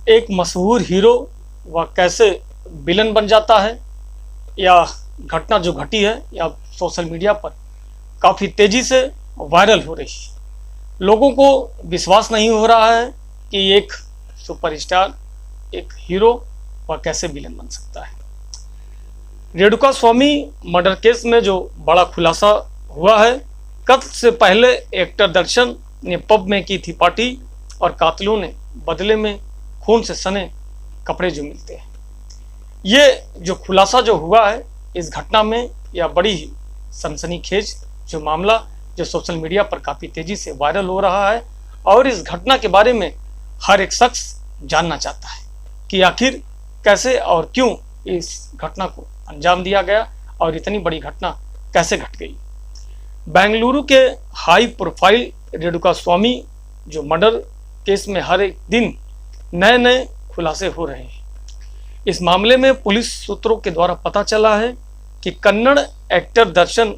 एक मशहूर हीरो वह कैसे विलन बन जाता है, या घटना जो घटी है या सोशल मीडिया पर काफ़ी तेज़ी से वायरल हो रही है। लोगों को विश्वास नहीं हो रहा है कि एक सुपरस्टार, एक हीरो वह कैसे विलन बन सकता है। रेणुका स्वामी मर्डर केस में जो बड़ा खुलासा हुआ है, कत्ल से पहले एक्टर दर्शन ने पब में की थी पार्टी और कातिलों ने बदले में खून से सने कपड़े जो मिलते हैं। ये जो खुलासा जो हुआ है इस घटना में, यह बड़ी ही सनसनीखेज जो मामला जो सोशल मीडिया पर काफ़ी तेज़ी से वायरल हो रहा है, और इस घटना के बारे में हर एक शख्स जानना चाहता है कि आखिर कैसे और क्यों इस घटना को अंजाम दिया गया और इतनी बड़ी घटना कैसे घट गई। बेंगलुरु के हाई प्रोफाइल रेणुका स्वामी जो मर्डर केस में हर एक दिन नए नए खुलासे हो रहे हैं। इस मामले में पुलिस सूत्रों के द्वारा पता चला है कि कन्नड़ एक्टर दर्शन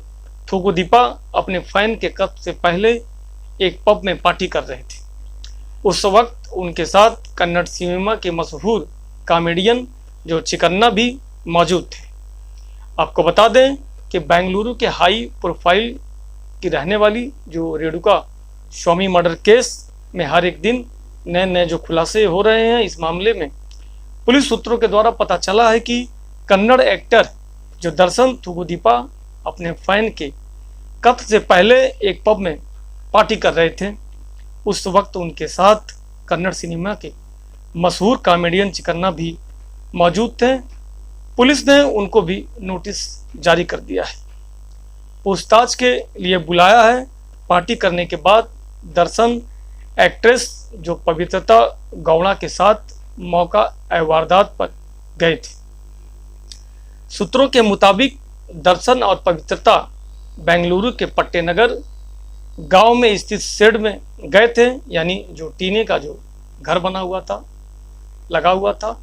थूगुदीपा अपने फैन के कत्ल से पहले एक पब में पार्टी कर रहे थे। उस वक्त उनके साथ कन्नड़ सिनेमा के मशहूर कॉमेडियन जो चिकन्ना भी मौजूद थे। आपको बता दें कि बेंगलुरु के हाई प्रोफाइल की रहने वाली जो रेणुका स्वामी मर्डर केस में हर एक दिन नए नए जो खुलासे हो रहे हैं। इस मामले में पुलिस सूत्रों के द्वारा पता चला है कि कन्नड़ एक्टर जो दर्शन थूगुदीपा अपने फैन के कत्ल से पहले एक पब में पार्टी कर रहे थे। उस वक्त उनके साथ कन्नड़ सिनेमा के मशहूर कॉमेडियन चिकन्ना भी मौजूद थे। पुलिस ने उनको भी नोटिस जारी कर दिया है, पूछताछ के लिए बुलाया है। पार्टी करने के बाद दर्शन एक्ट्रेस जो पवित्रता गौड़ा के साथ मौका वारदात पर गए थे। सूत्रों के मुताबिक दर्शन और पवित्रता बेंगलुरु के पट्टेनगर गांव में स्थित शेड में गए थे, यानी जो टीने का जो घर बना हुआ था, लगा हुआ था,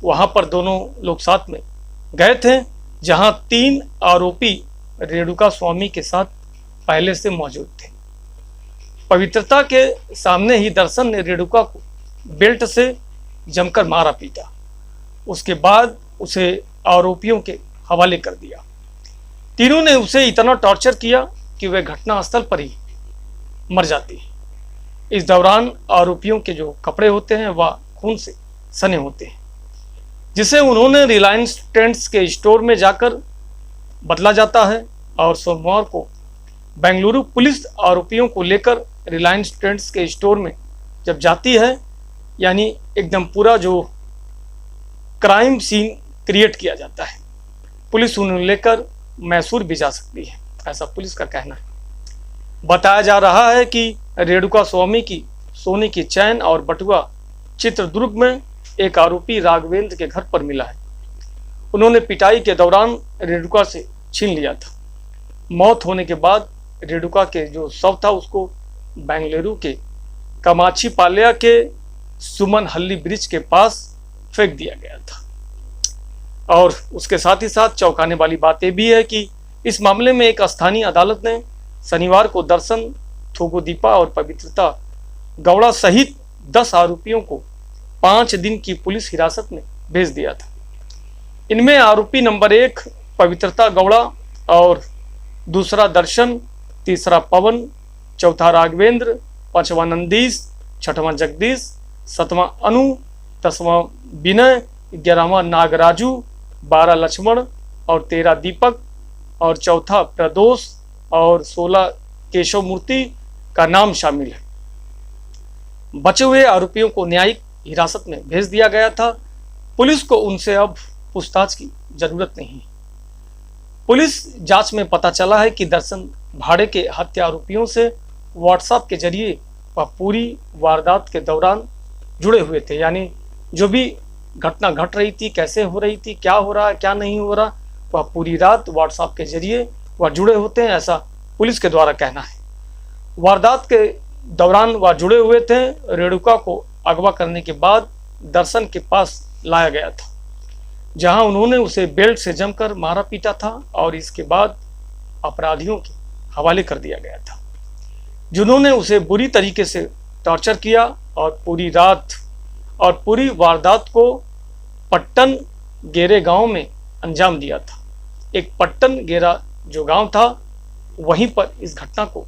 वहाँ पर दोनों लोग साथ में गए थे, जहां 3 आरोपी रेणुका स्वामी के साथ पहले से मौजूद थे। पवित्रता के सामने ही दर्शन ने रेणुका को बेल्ट से जमकर मारा पीटा। उसके बाद उसे आरोपियों के हवाले कर दिया। तीनों ने उसे इतना टॉर्चर किया कि वह घटनास्थल पर ही मर जाती है। इस दौरान आरोपियों के जो कपड़े होते हैं वह खून से सने होते हैं, जिसे उन्होंने रिलायंस ट्रेंड्स के स्टोर में जाकर बदला जाता है। और सोमवार को बेंगलुरु पुलिस आरोपियों को लेकर रिलायंस ट्रेंड्स के स्टोर में जब जाती है, यानी एकदम पूरा जो क्राइम सीन क्रिएट किया जाता है। पुलिस उन्हें लेकर मैसूर भी जा सकती है, ऐसा पुलिस का कहना है। बताया जा रहा है कि रेणुका स्वामी की सोने की चैन और बटुआ चित्रदुर्ग में एक आरोपी राघवेंद्र के घर पर मिला है। उन्होंने पिटाई के दौरान रेणुका से छीन लिया था। मौत होने के बाद रेणुका के जो शव था उसको बेंगलुरु के कामाक्षी पाल्या के सुमन हल्ली ब्रिज के पास फेंक दिया गया था। और उसके साथ ही साथ चौंकाने वाली बात यह भी है कि इस मामले में एक स्थानीय अदालत ने शनिवार को दर्शन थूगुदीपा और पवित्रता गौड़ा सहित 10 आरोपियों को 5 दिन की पुलिस हिरासत में भेज दिया था। इनमें आरोपी नंबर 1 पवित्रता गौड़ा और दूसरा दर्शन, तीसरा पवन, चौथा राघवेंद्र, 5वां नंदीश, 6वां जगदीश, 7वां अनु, 10वां विनय, 11वां नागराजू, 12 लक्ष्मण और 13 दीपक और चौथा प्रदोष और 16 केशव मूर्ति का नाम शामिल है। बचे हुए आरोपियों को न्यायिक हिरासत में भेज दिया गया था। पुलिस को उनसे अब पूछताछ की जरूरत नहीं है। पुलिस जांच में पता चला है कि दर्शन भाड़े के हत्या आरोपियों से व्हाट्सएप के जरिए वह पूरी वारदात के दौरान जुड़े हुए थे, यानी जो भी घटना घट रही थी, कैसे हो रही थी, क्या हो रहा है, क्या नहीं हो रहा, वह पूरी रात व्हाट्सएप के जरिए वह जुड़े होते हैं, ऐसा पुलिस के द्वारा कहना है। वारदात के दौरान वह जुड़े हुए थे। रेणुका को अगवा करने के बाद दर्शन के पास लाया गया था, जहां उन्होंने उसे बेल्ट से जमकर मारा पीटा था और इसके बाद अपराधियों के हवाले कर दिया गया था, जिन्होंने उसे बुरी तरीके से टॉर्चर किया और पूरी रात और पूरी वारदात को पट्टन गेरे गांव में अंजाम दिया था। एक पट्टन गेरा जो गांव था, वहीं पर इस घटना को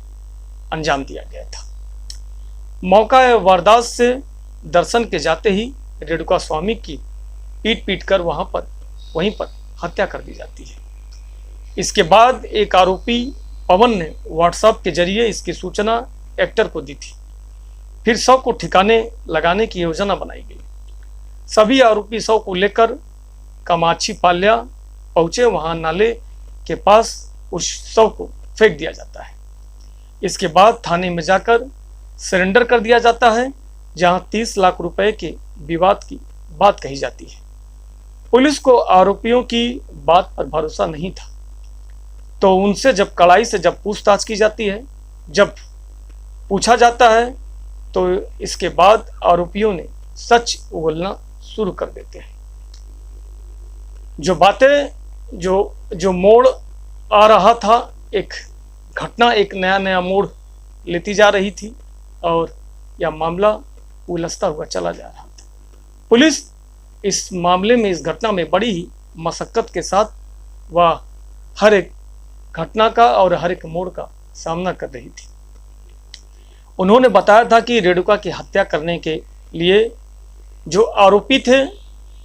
अंजाम दिया गया था। मौका वारदात से दर्शन के जाते ही रेणुका स्वामी की पीट कर वहीं पर हत्या कर दी जाती है। इसके बाद एक आरोपी पवन ने व्हाट्सएप के जरिए इसकी सूचना एक्टर को दी थी। फिर शव को ठिकाने लगाने की योजना बनाई गई। सभी आरोपी शव को लेकर कामाक्षी पाल्या पहुंचे। वहां नाले के पास उस शव को फेंक दिया जाता है। इसके बाद थाने में जाकर सरेंडर कर दिया जाता है, जहां 30 लाख रुपए के विवाद की बात कही जाती है। पुलिस को आरोपियों की बात पर भरोसा नहीं था, तो उनसे जब कड़ाई से पूछताछ की जाती है, जब पूछा जाता है, तो इसके बाद आरोपियों ने सच बोलना शुरू कर देते हैं। जो बातें जो मोड़ आ रहा था, एक घटना एक नया मोड़ लेती जा रही थी और यह मामला उलझता हुआ चला जा रहा था। पुलिस इस मामले में, इस घटना में बड़ी ही मशक्कत के साथ वह हर एक घटना का और हर एक मोड़ का सामना कर रही थी। उन्होंने बताया था कि रेणुका की हत्या करने के लिए जो आरोपी थे,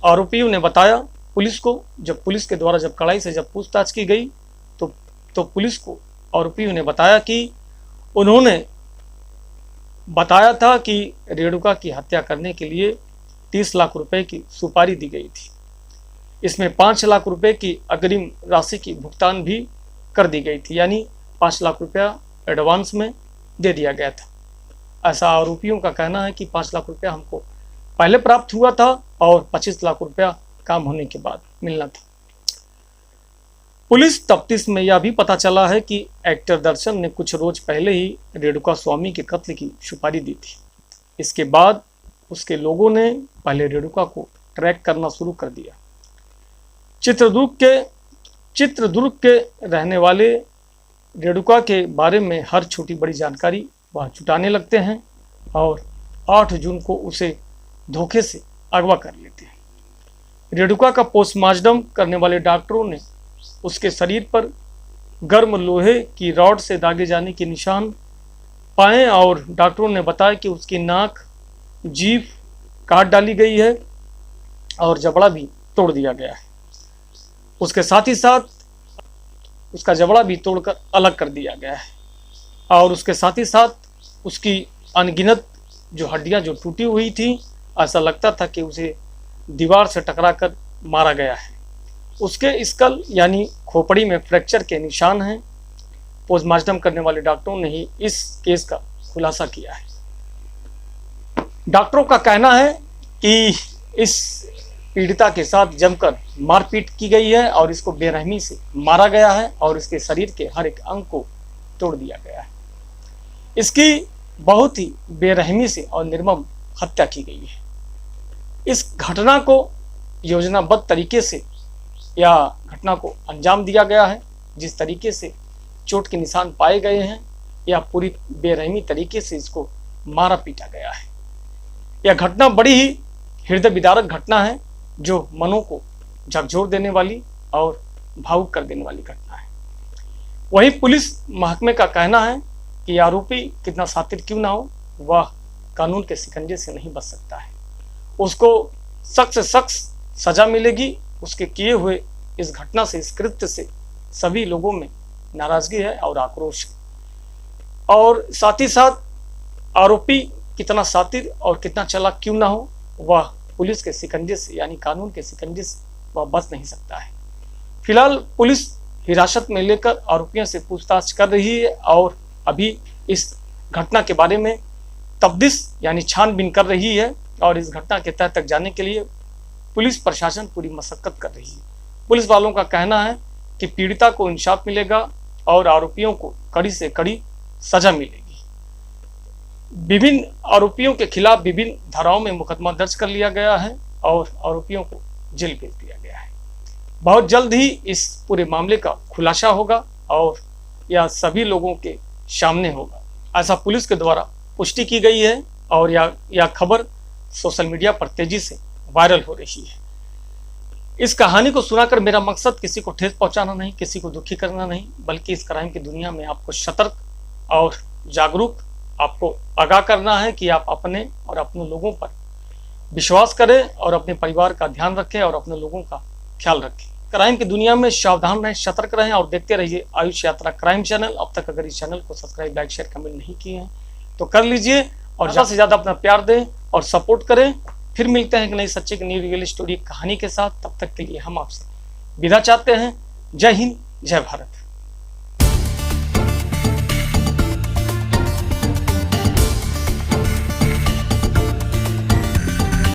आरोपियों ने बताया पुलिस को, जब पुलिस के द्वारा कड़ाई से पूछताछ की गई, तो पुलिस को आरोपियों ने बताया कि उन्होंने बताया था कि रेणुका की हत्या करने के लिए 30 लाख रुपए की सुपारी दी गई थी। इसमें 5 लाख रुपए की अग्रिम राशि की भुगतान भी कर दी गई थी, यानी 5 लाख रुपया एडवांस में दे दिया गया था। ऐसा आरोपियों का कहना है कि 5 लाख रुपया हमको पहले प्राप्त हुआ था और 25 लाख रुपया काम होने के बाद मिलना था। पुलिस तफ्तीश में यह भी पता चला है कि एक्टर दर्शन ने कुछ रोज पहले ही रेणुका स्वामी के कत्ल की सुपारी दी थी। इसके बाद उसके लोगों ने पहले रेणुका को ट्रैक करना शुरू कर दिया। चित्रदुर्ग के रहने वाले रेणुका के बारे में हर छोटी बड़ी जानकारी वह जुटाने लगते हैं और 8 जून को उसे धोखे से अगवा कर लेते हैं। रेणुका का पोस्टमार्टम करने वाले डॉक्टरों ने उसके शरीर पर गर्म लोहे की रॉड से दागे जाने के निशान पाए और डॉक्टरों ने बताया कि उसकी नाक, जीभ काट डाली गई है और जबड़ा भी तोड़ दिया गया है। उसके साथ ही साथ उसका जबड़ा भी तोड़कर अलग कर दिया गया है और उसके साथ ही साथ उसकी अनगिनत जो हड्डियां जो टूटी हुई थी, ऐसा लगता था कि उसे दीवार से टकराकर मारा गया है। उसके स्कल यानी खोपड़ी में फ्रैक्चर के निशान हैं। पोस्टमार्टम करने वाले डॉक्टरों ने ही इस केस का खुलासा किया है। डॉक्टरों का कहना है कि इस पीड़िता के साथ जमकर मारपीट की गई है और इसको बेरहमी से मारा गया है और इसके शरीर के हर एक अंग को तोड़ दिया गया है। इसकी बहुत ही बेरहमी से और निर्मम हत्या की गई है। इस घटना को योजनाबद्ध तरीके से या घटना को अंजाम दिया गया है। जिस तरीके से चोट के निशान पाए गए हैं या पूरी बेरहमी तरीके से इसको मारा पीटा गया है। यह घटना बड़ी ही हृदय विदारक घटना है, जो मनों को झकझोर देने वाली और भावुक कर देने वाली घटना है। वहीं पुलिस महकमे का कहना है कि आरोपी कितना शातिर क्यों ना हो, वह कानून के शिकंजे से नहीं बच सकता है। उसको सख्त से सख्त सजा मिलेगी। उसके किए हुए इस घटना से, इस कृत्य से सभी लोगों में नाराजगी है और आक्रोश है। और साथ ही साथ आरोपी कितना शातिर और कितना चालाक क्यों ना हो, वह पुलिस के शिकंजे से यानी कानून के शिकंजे से वह बच नहीं सकता है। फिलहाल पुलिस हिरासत में लेकर आरोपियों से पूछताछ कर रही है और अभी इस घटना के बारे में तफ्तीश यानी छानबीन कर रही है और इस घटना के तह तक जाने के लिए पुलिस प्रशासन पूरी मशक्कत कर रही है। पुलिस वालों का कहना है कि पीड़िता को इंसाफ मिलेगा और आरोपियों को कड़ी से कड़ी सजा मिलेगी। विभिन्न आरोपियों के खिलाफ विभिन्न धाराओं में मुकदमा दर्ज कर लिया गया है और आरोपियों को जेल भेज दिया गया है। बहुत जल्द ही इस पूरे मामले का खुलासा होगा और यह सभी लोगों के सामने होगा, ऐसा पुलिस के द्वारा पुष्टि की गई है। और यह खबर सोशल मीडिया पर तेजी से वायरल हो रही है। इस कहानी को सुनाकर मेरा मकसद किसी को ठेस पहुंचाना नहीं, किसी को दुखी करना नहीं, बल्कि इस क्राइम की दुनिया में आपको सतर्क और जागरूक आपको आगाह करना है कि आप अपने और अपने लोगों पर विश्वास करें और अपने परिवार का ध्यान रखें और अपने लोगों का ख्याल रखें। क्राइम की दुनिया में सावधान रहें, सतर्क रहें और देखते रहिए आयुष यात्रा क्राइम चैनल। अब तक अगर इस चैनल को सब्सक्राइब, लाइक, शेयर, कमेंट नहीं किए हैं तो कर लीजिए और ज़्यादा से ज़्यादा अपना प्यार दें और सपोर्ट करें। फिर मिलते हैं एक नई सच्ची की नई रियल स्टोरी कहानी के साथ। तब तक के लिए हम आपसे विदा चाहते हैं। जय हिंद, जय भारत।